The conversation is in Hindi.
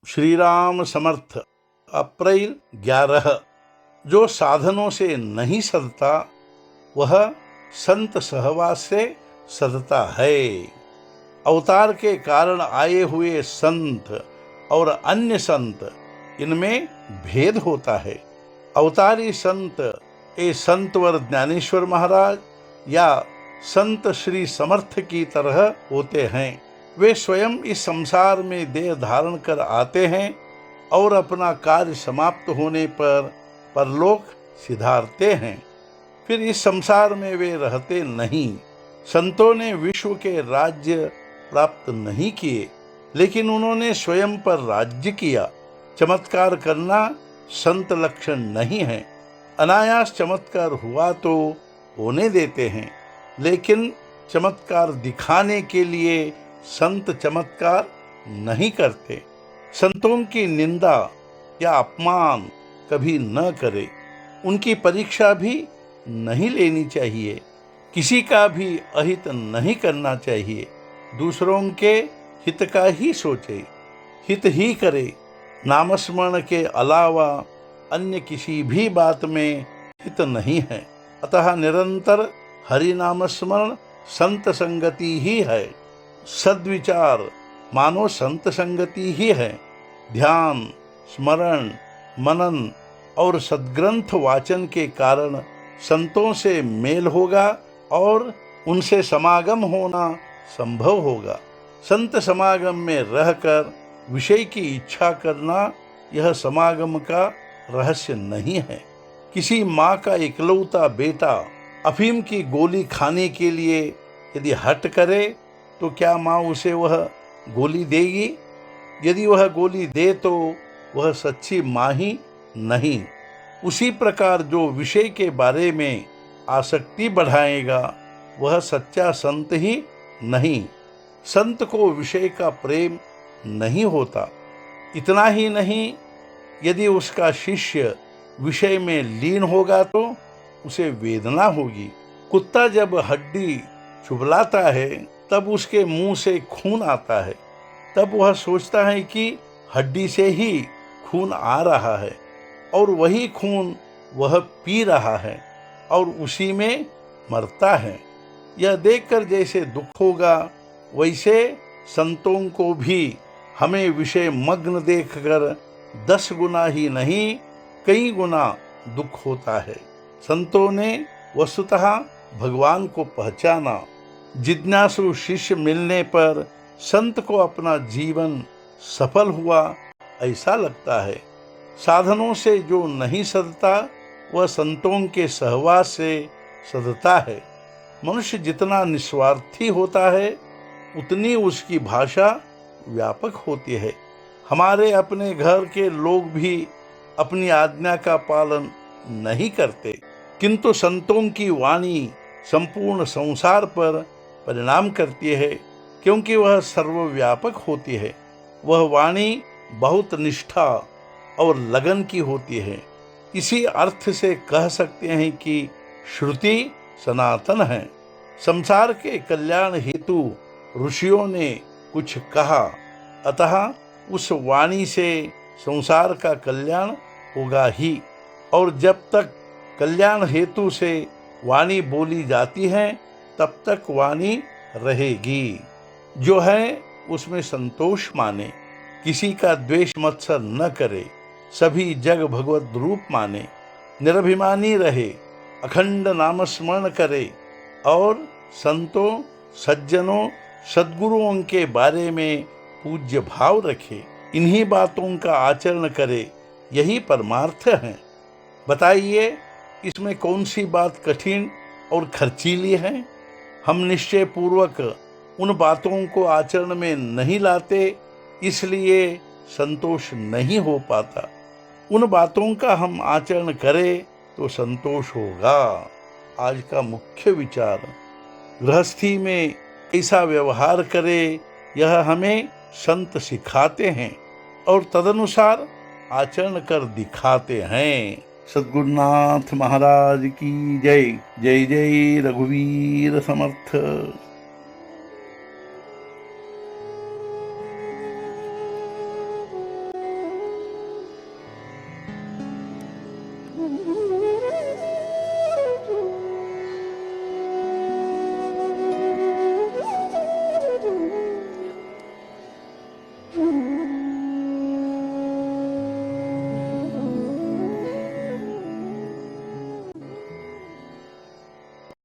श्री राम समर्थ। अप्रैल 11। जो साधनों से नहीं सदता वह संत सहवास से सदता है। अवतार के कारण आए हुए संत और अन्य संत, इनमें भेद होता है। अवतारी संत संतवर ज्ञानेश्वर महाराज या संत श्री समर्थ की तरह होते हैं। वे स्वयं इस संसार में देह धारण कर आते हैं और अपना कार्य समाप्त होने पर परलोक सिधारते हैं। फिर इस संसार में वे रहते नहीं। संतों ने विश्व के राज्य प्राप्त नहीं किए, लेकिन उन्होंने स्वयं पर राज्य किया। चमत्कार करना संत लक्षण नहीं है। अनायास चमत्कार हुआ तो होने देते हैं, लेकिन चमत्कार दिखाने के लिए संत चमत्कार नहीं करते। संतों की निंदा या अपमान कभी न करे। उनकी परीक्षा भी नहीं लेनी चाहिए। किसी का भी अहित नहीं करना चाहिए। दूसरों के हित का ही सोचे, हित ही करे। नामस्मरण के अलावा अन्य किसी भी बात में हित नहीं है। अतः निरंतर हरि नाम स्मरण संत संगति ही है। सद्विचार मानो संत संगति ही है। ध्यान, स्मरण, मनन और सद्ग्रंथ वाचन के कारण संतों से मेल होगा और उनसे समागम होना संभव होगा। संत समागम में रहकर विषय की इच्छा करना यह समागम का रहस्य नहीं है। किसी माँ का इकलौता बेटा अफीम की गोली खाने के लिए यदि हट करे तो क्या माँ उसे वह गोली देगी? यदि वह गोली दे तो वह सच्ची माँ ही नहीं। उसी प्रकार जो विषय के बारे में आसक्ति बढ़ाएगा वह सच्चा संत ही नहीं। संत को विषय का प्रेम नहीं होता। इतना ही नहीं, यदि उसका शिष्य विषय में लीन होगा तो उसे वेदना होगी। कुत्ता जब हड्डी चुभलाता है तब उसके मुंह से खून आता है। तब वह सोचता है कि हड्डी से ही खून आ रहा है और वही खून वह पी रहा है और उसी में मरता है। यह देखकर जैसे दुख होगा, वैसे संतों को भी हमें विषय मग्न देखकर 10 गुना ही नहीं, कई गुना दुख होता है। संतों ने वस्तुतः भगवान को पहचाना। जिज्ञासु शिष्य मिलने पर संत को अपना जीवन सफल हुआ ऐसा लगता है। साधनों से जो नहीं सदता वह संतों के सहवास से सदता है। मनुष्य जितना निस्वार्थी होता है उतनी उसकी भाषा व्यापक होती है। हमारे अपने घर के लोग भी अपनी आज्ञा का पालन नहीं करते, किंतु संतों की वाणी संपूर्ण संसार पर परिणाम करती है, क्योंकि वह सर्वव्यापक होती है। वह वाणी बहुत निष्ठा और लगन की होती है। इसी अर्थ से कह सकते हैं कि श्रुति सनातन है। संसार के कल्याण हेतु ऋषियों ने कुछ कहा, अतः उस वाणी से संसार का कल्याण होगा ही। और जब तक कल्याण हेतु से वाणी बोली जाती है तब तक वाणी रहेगी। जो है उसमें संतोष माने, किसी का द्वेष मत्सर न करे, सभी जग भगवत रूप माने, निरभिमानी रहे, अखंड नाम स्मरण करे और संतों, सज्जनों, सद्गुरुओं के बारे में पूज्य भाव रखे। इन्हीं बातों का आचरण करे, यही परमार्थ है। बताइए इसमें कौन सी बात कठिन और खर्चीली है? हम निश्चय पूर्वक उन बातों को आचरण में नहीं लाते, इसलिए संतोष नहीं हो पाता। उन बातों का हम आचरण करें तो संतोष होगा। आज का मुख्य विचार, गृहस्थी में ऐसा व्यवहार करे, यह हमें संत सिखाते हैं और तदनुसार आचरण कर दिखाते हैं। सद्गुरुनाथ महाराज की जय। जय जय रघुवीर समर्थ।